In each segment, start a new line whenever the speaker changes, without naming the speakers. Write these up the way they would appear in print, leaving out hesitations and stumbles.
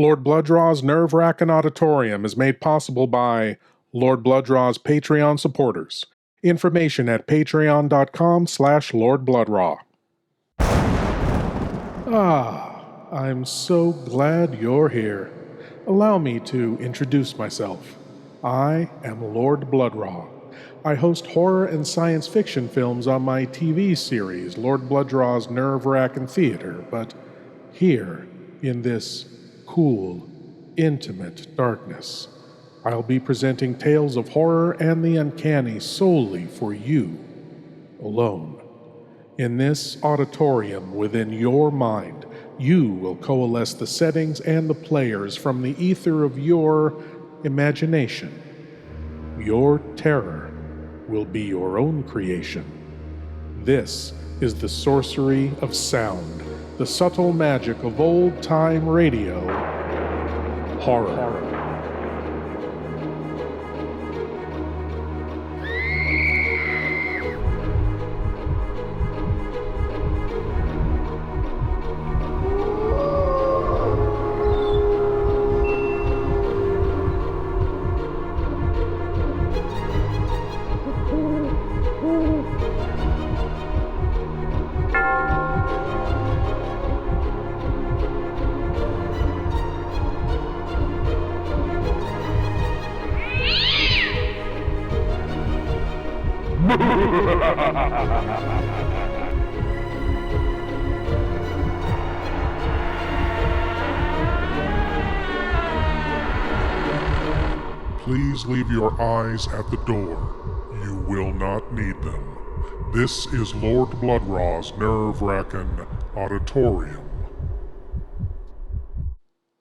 Lord Blood-Rah's nerve-wracking Auditorium is made possible by Lord Blood-Rah's Patreon supporters. Information at patreon.com/Lord Blood-Rah. I'm so glad you're here. Allow me to introduce myself. I am Lord Blood-Rah. I host horror and science fiction films on my TV series, Lord Blood-Rah's Nerve-Wrackin' Theater, but here, in this cool, intimate darkness, I'll be presenting tales of horror and the uncanny solely for you, alone. In this auditorium within your mind, you will coalesce the settings and the players from the ether of your imagination. Your terror will be your own creation. This is the sorcery of sound, the subtle magic of old-time radio, horror.
Please leave your eyes at the door. You will not need them. This is Lord Blood-Rah's nerve-wracking Auditorium.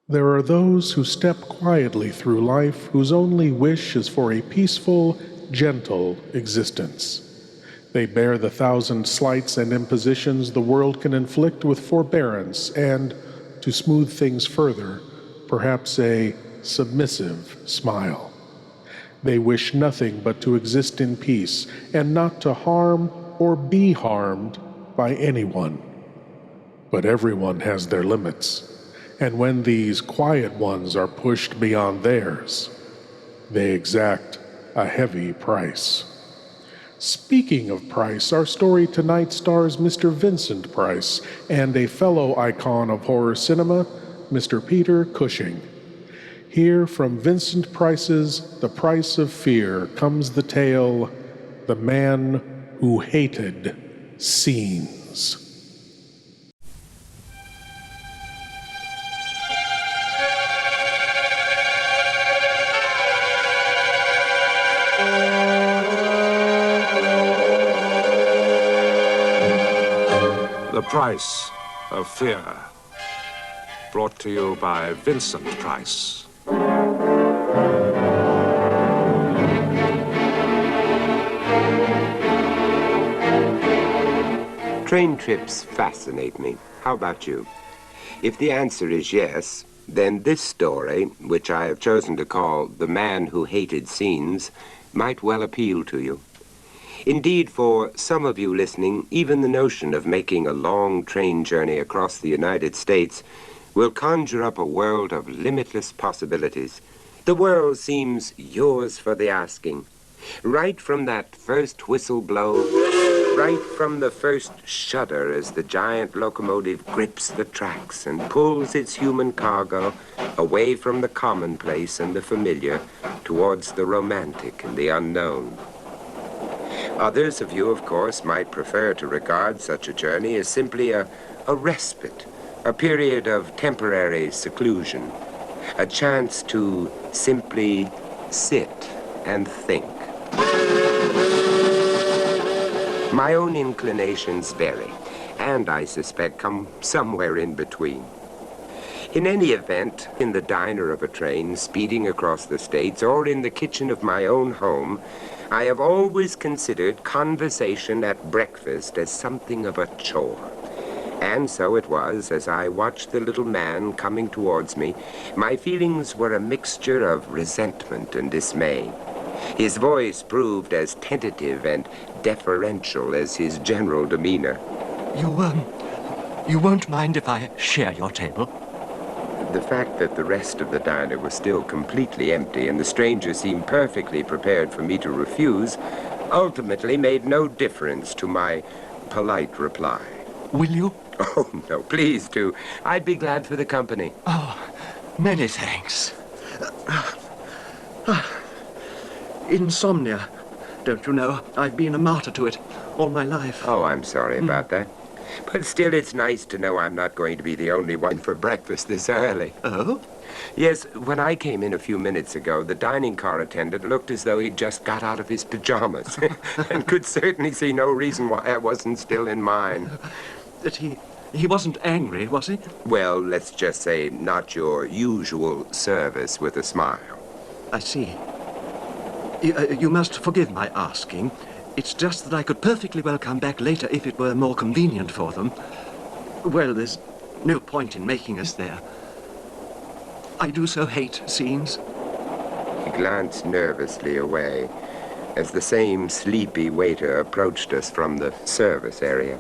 There are those who step quietly through life whose only wish is for a peaceful, gentle existence. They bear the thousand slights and impositions the world can inflict with forbearance and, to smooth things further, perhaps a submissive smile. They wish nothing but to exist in peace and not to harm or be harmed by anyone. But everyone has their limits, and when these quiet ones are pushed beyond theirs, they exact a heavy price. Speaking of Price, our story tonight stars Mr. Vincent Price and a fellow icon of horror cinema, Mr. Peter Cushing. Here from Vincent Price's The Price of Fear comes the tale, The Man Who Hated Scenes.
The Price of Fear, brought to you by Vincent Price.
Train trips fascinate me. How about you? If the answer is yes, then this story, which I have chosen to call The Man Who Hated Scenes, might well appeal to you. Indeed, for some of you listening, even the notion of making a long train journey across the United States will conjure up a world of limitless possibilities. The world seems yours for the asking. Right from that first whistle blow, right from the first shudder as the giant locomotive grips the tracks and pulls its human cargo away from the commonplace and the familiar towards the romantic and the unknown. Others of you, of course, might prefer to regard such a journey as simply a respite, a period of temporary seclusion, a chance to simply sit and think. My own inclinations vary, and I suspect come somewhere in between. In any event, in the diner of a train speeding across the States, or in the kitchen of my own home, I have always considered conversation at breakfast as something of a chore. And so it was, as I watched the little man coming towards me, my feelings were a mixture of resentment and dismay. His voice proved as tentative and deferential as his general demeanor.
You won't mind if I share your table?
The fact that the rest of the diner was still completely empty and the stranger seemed perfectly prepared for me to refuse ultimately made no difference to my polite reply.
Will you?
Oh, no, please do. I'd be glad for the company.
Oh, many thanks. Insomnia. Don't you know? I've been a martyr to it all my life.
Oh, I'm sorry about that. But still, it's nice to know I'm not going to be the only one for breakfast this early.
Oh?
Yes, when I came in a few minutes ago, the dining car attendant looked as though he'd just got out of his pajamas and could certainly see no reason why I wasn't still in mine.
That he wasn't angry, was he?
Well, let's just say not your usual service with a smile.
I see. You must forgive my asking. It's just that I could perfectly well come back later if it were more convenient for them. Well, there's no point in making us there. I do so hate scenes.
He glanced nervously away as the same sleepy waiter approached us from the service area.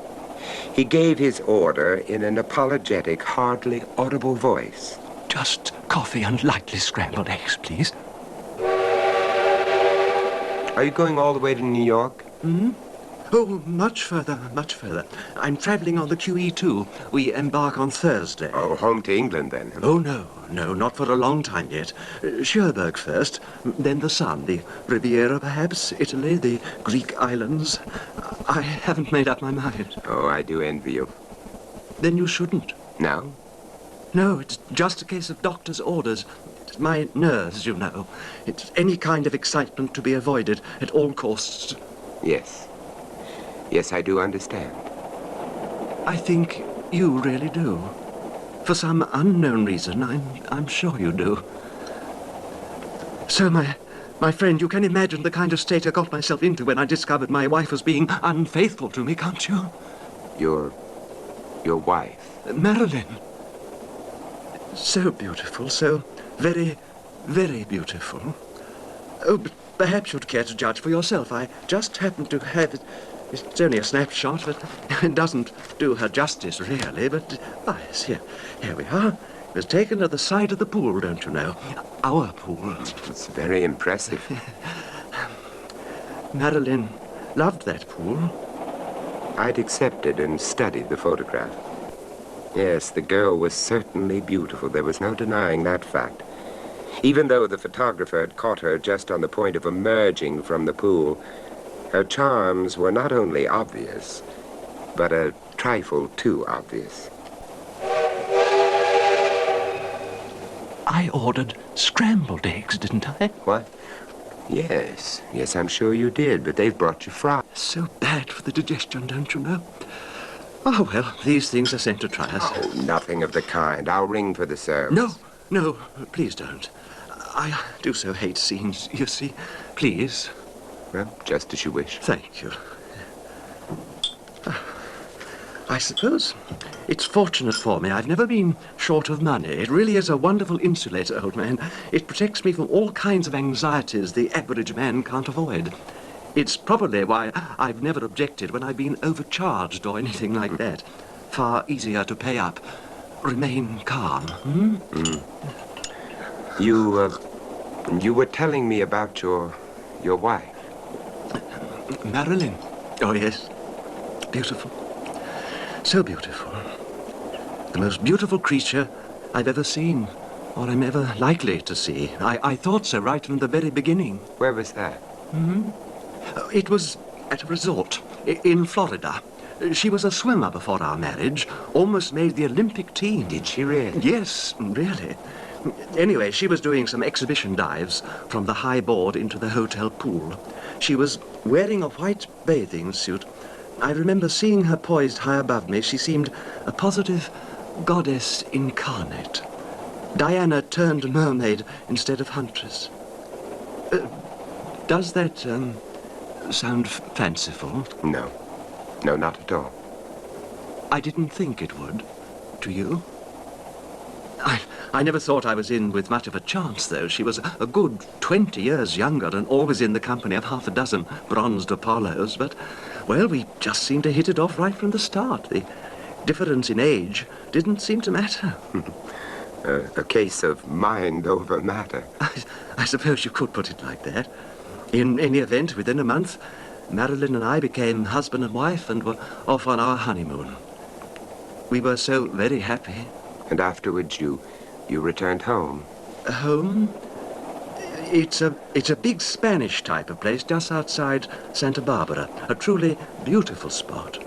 He gave his order in an apologetic, hardly audible voice.
Just coffee and lightly scrambled eggs, please.
Are you going all the way to New York?
Hmm? Oh, much further, much further. I'm traveling on the QE2. We embark on Thursday.
Oh, home to England, then?
Oh, no, not for a long time yet. Cherbourg first, then the Sun, the Riviera, perhaps, Italy, the Greek islands. I haven't made up my mind.
Oh, I do envy you.
Then you shouldn't.
No?
No, it's just a case of doctor's orders. It's my nerves, you know. It's any kind of excitement to be avoided at all costs.
Yes. Yes, I do understand.
I think you really do. For some unknown reason, I'm sure you do. So, my friend, you can imagine the kind of state I got myself into when I discovered my wife was being unfaithful to me, can't you?
Your wife?
Marilyn. So beautiful, so very, very beautiful. Oh, but perhaps you'd care to judge for yourself. I just happen to have it. It's only a snapshot, but it doesn't do her justice, really. But, yes, here we are. It was taken at the side of the pool, don't you know? Our pool.
It's very impressive.
Marilyn loved that pool.
I'd accepted and studied the photograph. Yes, the girl was certainly beautiful. There was no denying that fact. Even though the photographer had caught her just on the point of emerging from the pool, her charms were not only obvious, but a trifle too obvious.
I ordered scrambled eggs, didn't I?
What? Yes, I'm sure you did, but they've brought you fries.
So bad for the digestion, don't you know? Oh, well, these things are sent to try us.
Oh, nothing of the kind. I'll ring for the service.
No, please don't. I do so hate scenes, you see. Please.
Well, just as you wish.
Thank you. I suppose it's fortunate for me. I've never been short of money. It really is a wonderful insulator, old man. It protects me from all kinds of anxieties the average man can't avoid. It's probably why I've never objected when I've been overcharged or anything like that. Far easier to pay up. Remain calm.
You were telling me about your wife.
Marilyn. Oh, yes. Beautiful. So beautiful. The most beautiful creature I've ever seen, or I'm ever likely to see. I thought so right from the very beginning.
Where was that?
It was at a resort in Florida. She was a swimmer before our marriage, almost made the Olympic team.
Did she really?
Yes, really. Anyway, she was doing some exhibition dives from the high board into the hotel pool. She was wearing a white bathing suit. I remember seeing her poised high above me. She seemed a positive goddess incarnate. Diana turned mermaid instead of huntress. Does that sound fanciful?
No, not at all.
I didn't think it would. Do you? I never thought I was in with much of a chance, though. She was a good 20 years younger and always in the company of half a dozen bronzed Apollos. But, well, we just seemed to hit it off right from the start. The difference in age didn't seem to matter.
A case of mind over matter.
I suppose you could put it like that. In any event, within a month, Marilyn and I became husband and wife and were off on our honeymoon. We were so very happy.
And afterwards you returned home.
Home? It's a big Spanish type of place just outside Santa Barbara. A truly beautiful spot.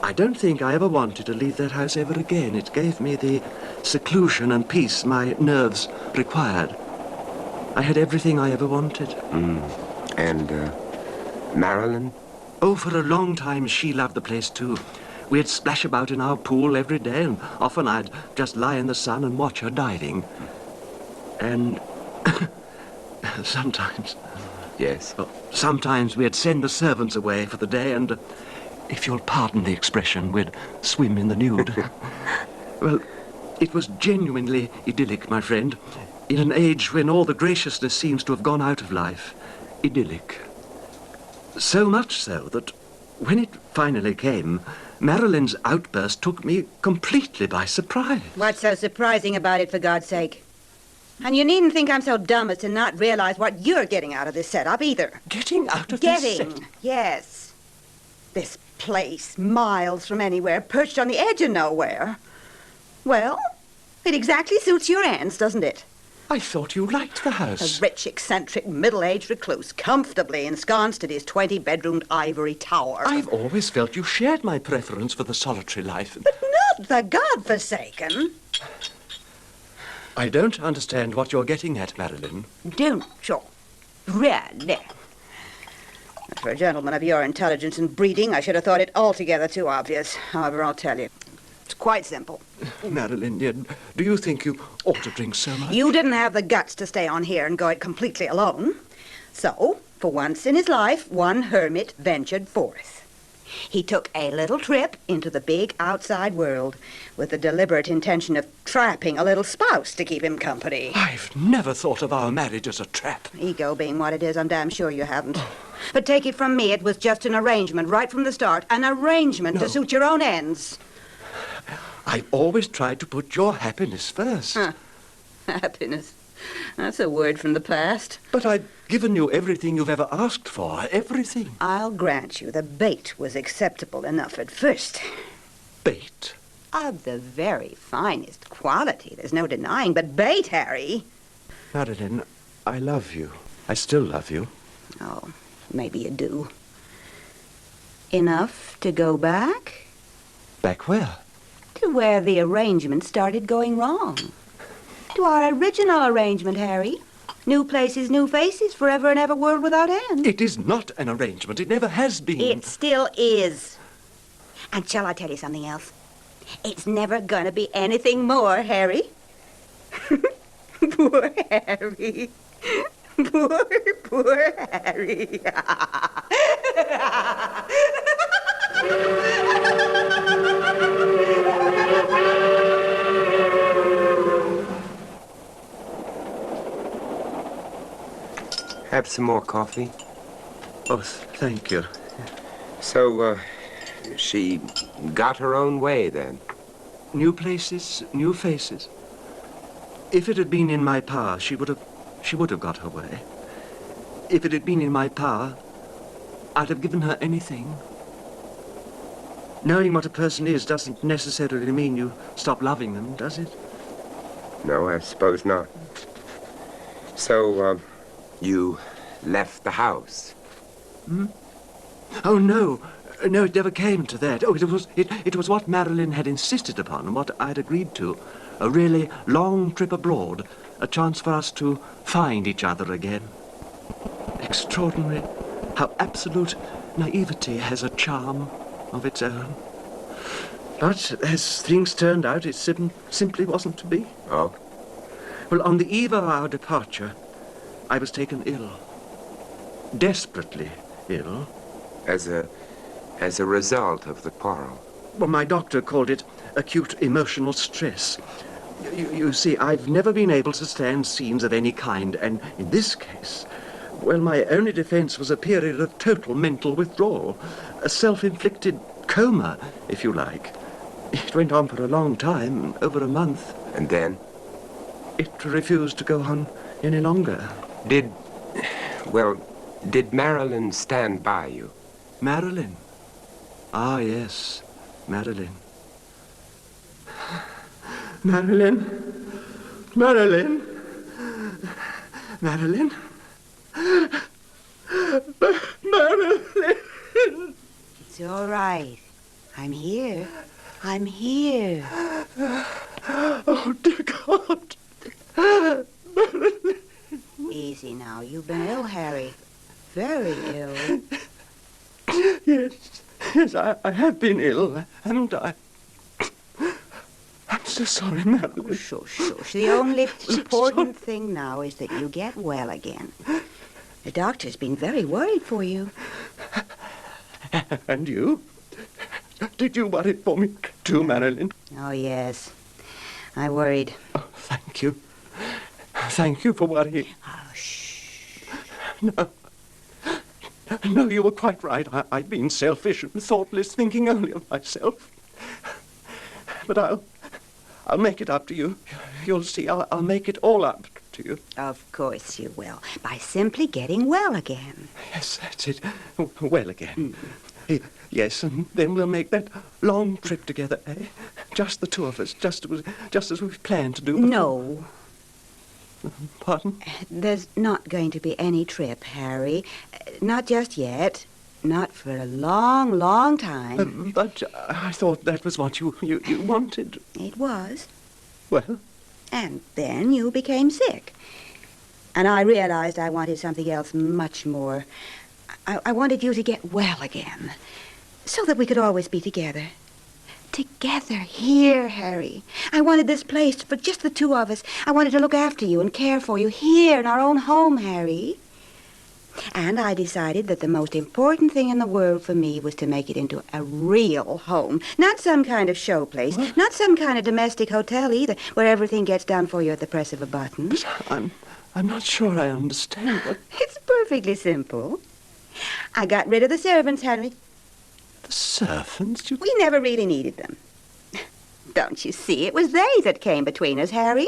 I don't think I ever wanted to leave that house ever again. It gave me the seclusion and peace my nerves required. I had everything I ever wanted.
And, Marilyn?
Oh, for a long time she loved the place too. We'd splash about in our pool every day, and often I'd just lie in the sun and watch her diving. And sometimes...
Yes?
Sometimes we'd send the servants away for the day and, if you'll pardon the expression, we'd swim in the nude. Well, it was genuinely idyllic, my friend. In an age when all the graciousness seems to have gone out of life. Idyllic. So much so that when it finally came, Marilyn's outburst took me completely by surprise.
What's so surprising about it, for God's sake? And you needn't think I'm so dumb as to not realize what you're getting out of this setup, either.
Getting out of this set?
Yes. This place, miles from anywhere, perched on the edge of nowhere. Well, it exactly suits your ends, doesn't it?
I thought you liked the house.
A rich, eccentric, middle-aged recluse, comfortably ensconced in his 20-bedroomed ivory tower.
I've always felt you shared my preference for the solitary life.
But not the godforsaken.
I don't understand what you're getting at, Marilyn.
Don't you? Really? For a gentleman of your intelligence and breeding, I should have thought it altogether too obvious. However, I'll tell you. It's quite simple.
Marilyn, dear, do you think you ought to drink so much?
You didn't have the guts to stay on here and go it completely alone. So, for once in his life, one hermit ventured forth. He took a little trip into the big outside world with the deliberate intention of trapping a little spouse to keep him company.
I've never thought of our marriage as a trap.
Ego being what it is, I'm damn sure you haven't. But take it from me, it was just an arrangement right from the start. An arrangement to suit your own ends.
I've always tried to put your happiness first.
Happiness. That's a word from the past.
But I've given you everything you've ever asked for. Everything.
I'll grant you the bait was acceptable enough at first.
Bait?
Of the very finest quality, there's no denying, but bait, Harry.
Marilyn, I love you. I still love you.
Oh, maybe you do. Enough to go back?
Back where?
To where the arrangement started going wrong. To our original arrangement, Harry. New places, new faces, forever and ever, world without end.
It is not an arrangement. It never has been.
It still is. And shall I tell you something else? It's never gonna be anything more, Harry. Poor Harry. Poor Harry.
Have some more coffee?
Oh, thank you.
So, she got her own way, then?
New places, new faces. If it had been in my power, she would have got her way. If it had been in my power, I'd have given her anything. Knowing what a person is doesn't necessarily mean you stop loving them, does it?
No, I suppose not. So, you left the house?
Oh, no. No, it never came to that. Oh, it was what Marilyn had insisted upon and what I'd agreed to. A really long trip abroad. A chance for us to find each other again. Extraordinary how absolute naivety has a charm of its own. But as things turned out, it simply wasn't to be.
Oh?
Well, on the eve of our departure, I was taken ill. Desperately ill.
As a result of the quarrel?
Well, my doctor called it acute emotional stress. You see, I've never been able to stand scenes of any kind, and in this case, well, my only defense was a period of total mental withdrawal. A self-inflicted coma, if you like. It went on for a long time, over a month.
And then?
it refused to go on any longer.
Did Marilyn stand by you?
Marilyn? Ah, yes, Marilyn. Marilyn? Marilyn? Marilyn? Marilyn!
It's all right. I'm here. I'm here.
Oh, dear God. Marilyn.
Easy now. You've been ill, Harry. Very ill.
Yes, I have been ill, haven't I? I'm so sorry, Marilyn.
Shush. The only important thing now is that you get well again. The doctor's been very worried for you.
And you? Did you worry for me too, Marilyn?
Oh, yes. I worried.
Oh, thank you. Thank you for worrying.
Oh, shh.
No, you were quite right. I've been selfish and thoughtless, thinking only of myself. But I'll make it up to you. You'll see, I'll make it all up to you.
Of course you will. By simply getting well again.
Yes, that's it. Well again. Yes, and then we'll make that long trip together, eh? Just the two of us, just as we've planned to do before.
No.
Pardon?
There's not going to be any trip, Harry. Not just yet. Not for a long, long time.
But I thought that was what you wanted.
It was.
Well?
And then you became sick. And I realized I wanted something else much more. I wanted you to get well again. So that we could always be together. Together here, Harry. I wanted this place for just the two of us. I wanted to look after you and care for you here in our own home, Harry. And I decided that the most important thing in the world for me was to make it into a real home. Not some kind of show place. What? Not some kind of domestic hotel either, where everything gets done for you at the press of a button.
But I'm not sure I understand what...
It's perfectly simple. I got rid of the servants, Harry.
The servants?
We never really needed them. Don't you see? It was they that came between us, Harry.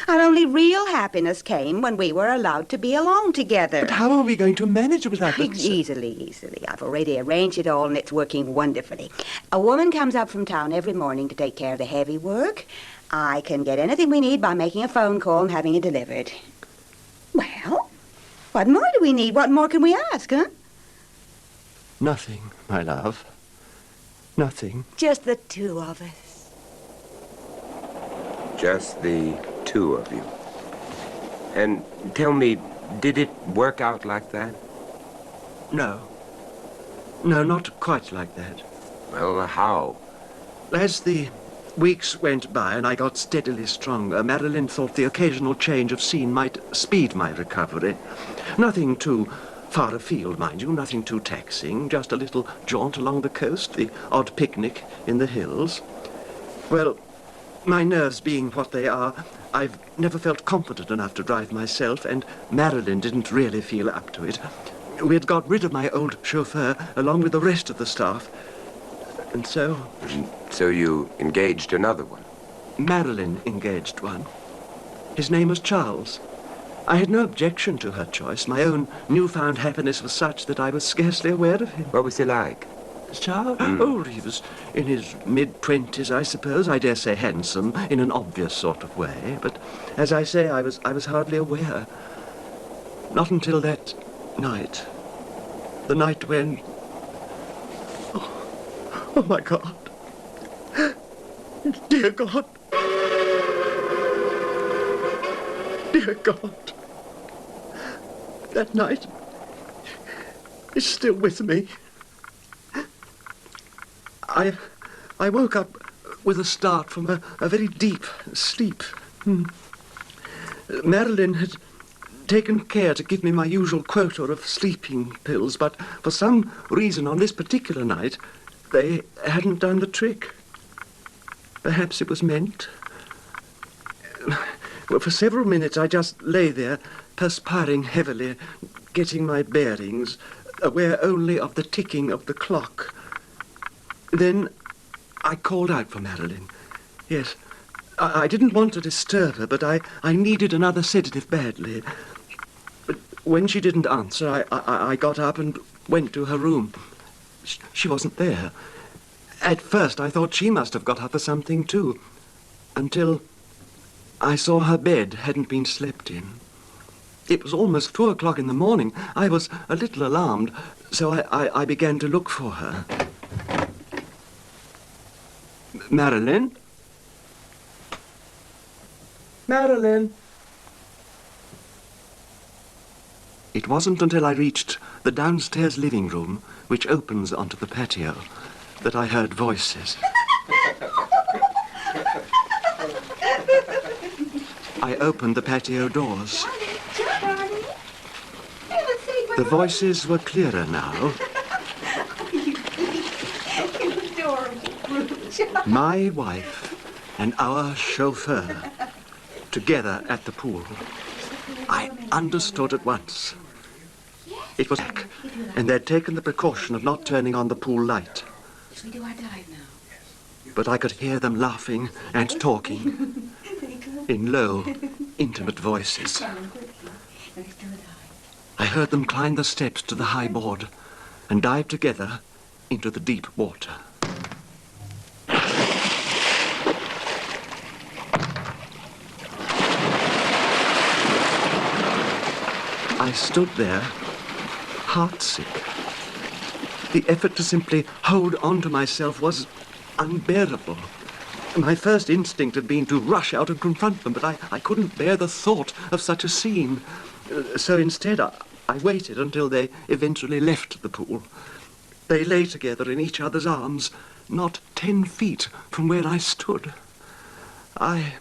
Our only real happiness came when we were allowed to be alone together.
But how are we going to manage without them?
Easily. I've already arranged it all, and it's working wonderfully. A woman comes up from town every morning to take care of the heavy work. I can get anything we need by making a phone call and having it delivered. Well, what more do we need? What more can we ask, huh?
Nothing, my love. Nothing.
Just the two of us.
Just the two of you. And tell me, did it work out like that?
No. No, not quite like that.
Well, how?
As the weeks went by and I got steadily stronger, Marilyn thought the occasional change of scene might speed my recovery. Nothing too far afield, mind you, nothing too taxing, just a little jaunt along the coast, the odd picnic in the hills. Well, my nerves being what they are, I've never felt confident enough to drive myself, and Marilyn didn't really feel up to it. We had got rid of my old chauffeur along with the rest of the staff, and so...
So you engaged another one?
Marilyn engaged one. His name was Charles. I had no objection to her choice. My own newfound happiness was such that I was scarcely aware of him.
What was he like?
Charles? Oh, he was in his mid-20s, I suppose. I dare say handsome, in an obvious sort of way. But, as I say, I was hardly aware. Not until that night. The night when... Oh, my God. Dear God. Dear God. That night is still with me. I woke up with a start from a very deep sleep. Marilyn had taken care to give me my usual quota of sleeping pills, but for some reason on this particular night, they hadn't done the trick. Perhaps it was meant. Well, for several minutes I just lay there, perspiring heavily, getting my bearings, aware only of the ticking of the clock. Then I called out for Marilyn. Yes, I didn't want to disturb her, but I needed another sedative badly. But when she didn't answer, I got up and went to her room. She wasn't there. At first, I thought she must have got up for something, too, until I saw her bed hadn't been slept in. It was almost 2 o'clock in the morning. I was a little alarmed, so I began to look for her. Marilyn? Marilyn? It wasn't until I reached the downstairs living room, which opens onto the patio, that I heard voices. I opened the patio doors. The voices were clearer now. My wife and our chauffeur, together at the pool. I understood at once. It was back, and they'd taken the precaution of not turning on the pool light.
Shall we do our dive now?
But I could hear them laughing and talking in low, intimate voices. I heard them climb the steps to the high board and dive together into the deep water. I stood there, heartsick. The effort to simply hold on to myself was unbearable. My first instinct had been to rush out and confront them, but I couldn't bear the thought of such a scene. So instead, I waited until they eventually left the pool. They lay together in each other's arms, not 10 feet from where I stood. I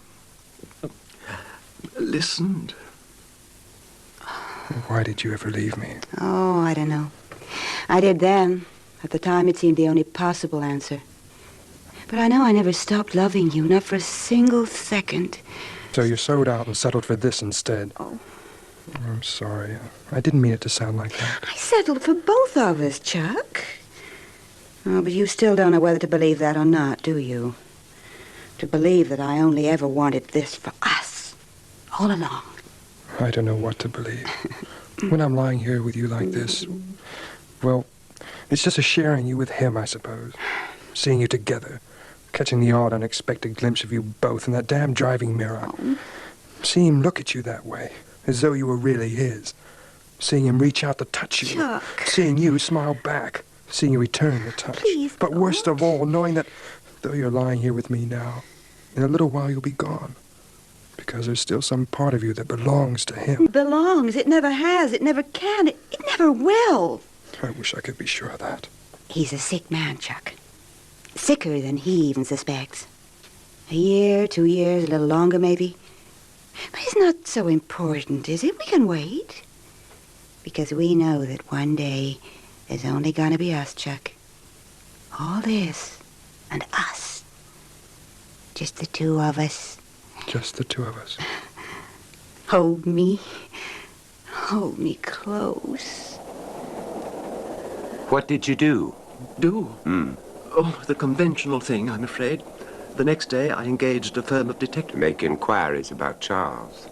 listened.
Why did you ever leave me?
Oh, I don't know. I did then. At the time, it seemed the only possible answer. But I know I never stopped loving you, not for a single second.
So you sold out and settled for this instead?
Oh.
I'm sorry. I didn't mean it to sound like that.
I settled for both of us, Chuck. Oh, but you still don't know whether to believe that or not, do you? To believe that I only ever wanted this for us, all along.
I don't know what to believe. When I'm lying here with you like this, well, it's just a sharing you with him, I suppose. Seeing you together, catching the odd unexpected glimpse of you both in that damn driving mirror. Seeing him look at you that way, as though you were really his. Seeing him reach out to touch you.
Chuck.
Seeing you smile back. Seeing you return the touch.
Please
But
don't.
worst of all, knowing that though you're lying here with me now, in a little while you'll be gone. Because there's still some part of you that belongs to him.
Belongs. It never has. It never can. It never will.
I wish I could be sure of that.
He's a sick man, Chuck. Sicker than he even suspects. A year, 2 years, a little longer maybe. But it's not so important, is it? We can wait. Because we know that one day there's only gonna be us, Chuck. All this and us. Just the two of us.
Just the two of us.
Hold me. Hold me close.
What did you do?
Do? Oh, the conventional thing, I'm afraid. The next day, I engaged a firm of detectives.
Make inquiries about Charles.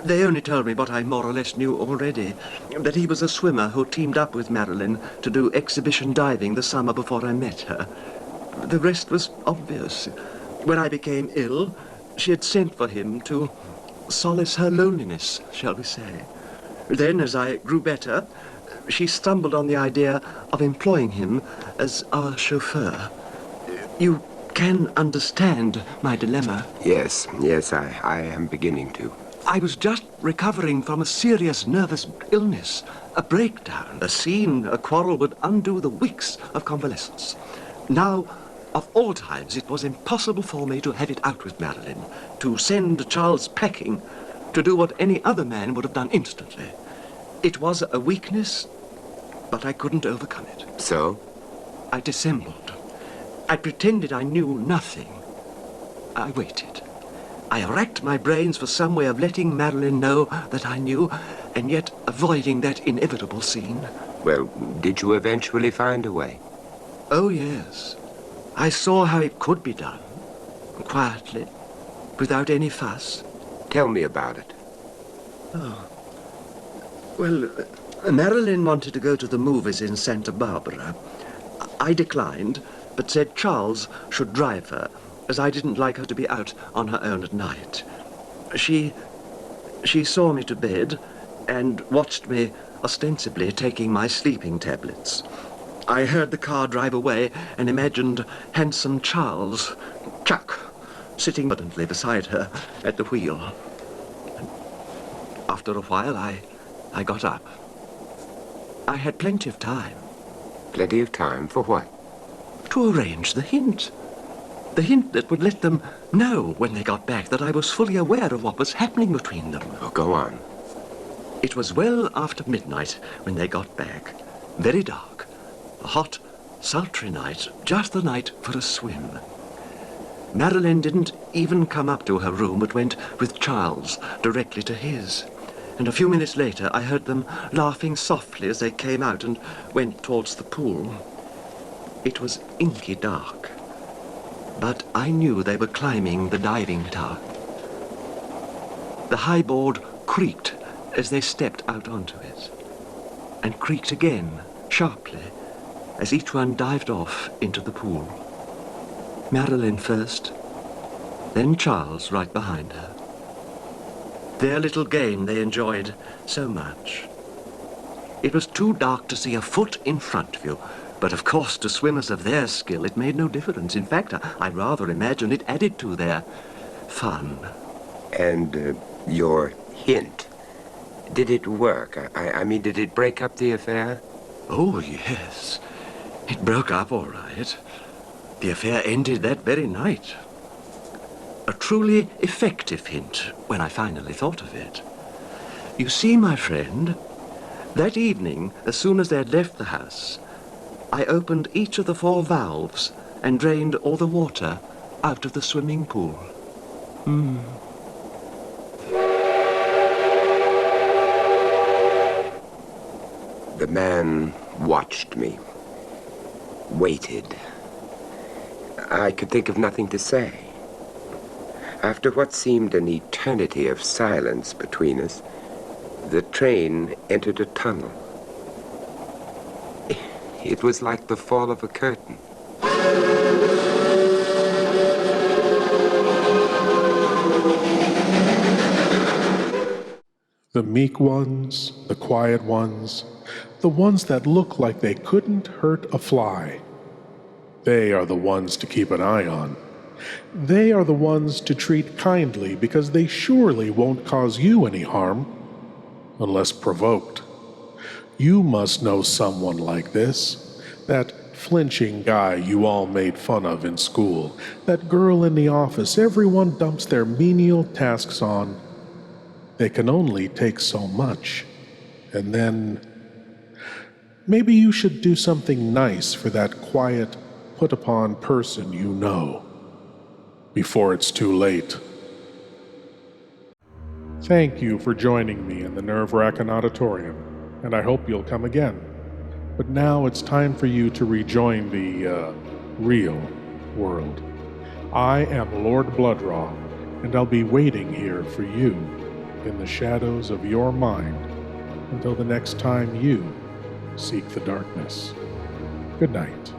They only told me what I more or less knew already, that he was a swimmer who teamed up with Marilyn to do exhibition diving the summer before I met her. The rest was obvious. When I became ill, she had sent for him to solace her loneliness, shall we say. Then, as I grew better, she stumbled on the idea of employing him as our chauffeur. You can understand my dilemma.
Yes, I am beginning to.
I was just recovering from a serious nervous illness, a breakdown. A scene, a quarrel would undo the weeks of convalescence. Now, of all times, it was impossible for me to have it out with Marilyn, to send Charles packing, to do what any other man would have done instantly. It was a weakness, but I couldn't overcome it.
So?
I dissembled. I pretended I knew nothing. I waited. I racked my brains for some way of letting Marilyn know that I knew, and yet avoiding that inevitable scene.
Well, did you eventually find a way?
Oh, yes. I saw how it could be done. Quietly, without any fuss?
Tell me about it.
Well, Marilyn wanted to go to the movies in Santa Barbara. I declined, but said Charles should drive her, as I didn't like her to be out on her own at night. She saw me to bed and watched me ostensibly taking my sleeping tablets. I heard the car drive away and imagined handsome Charles, Chuck, sitting confidently beside her at the wheel. After a while, I got up. I had plenty of time.
Plenty of time for what?
To arrange the hint. The hint that would let them know when they got back that I was fully aware of what was happening between them.
Oh, go on.
It was well after midnight when they got back. Very dark. A hot, sultry night, just the night for a swim. Marilyn didn't even come up to her room, but went with Charles directly to his. And a few minutes later, I heard them laughing softly as they came out and went towards the pool. It was inky dark, but I knew they were climbing the diving tower. The high board creaked as they stepped out onto it, and creaked again, sharply, as each one dived off into the pool. Marilyn first, then Charles right behind her. Their little game they enjoyed so much. It was too dark to see a foot in front of you, but of course to swimmers of their skill it made no difference. In fact, I rather imagine it added to their fun.
And your hint, did it work? I mean, did it break up the affair?
Oh, yes. It broke up all right. The affair ended that very night. A truly effective hint when I finally thought of it. You see, my friend, that evening, as soon as they had left the house, I opened each of the 4 valves and drained all the water out of the swimming pool.
The man watched me, waited. I could think of nothing to say. After what seemed an eternity of silence between us, the train entered a tunnel. It was like the fall of a curtain.
The meek ones, the quiet ones, the ones that look like they couldn't hurt a fly. They are the ones to keep an eye on. They are the ones to treat kindly because they surely won't cause you any harm, unless provoked. You must know someone like this, that flinching guy you all made fun of in school, that girl in the office everyone dumps their menial tasks on. They can only take so much, and then maybe you should do something nice for that quiet, put-upon person you know, before it's too late. Thank you for joining me in the Wrackin Auditorium, and I hope you'll come again. But now it's time for you to rejoin the, real world. I am Lord Blood-Rah, and I'll be waiting here for you in the shadows of your mind until the next time you seek the darkness. Good night.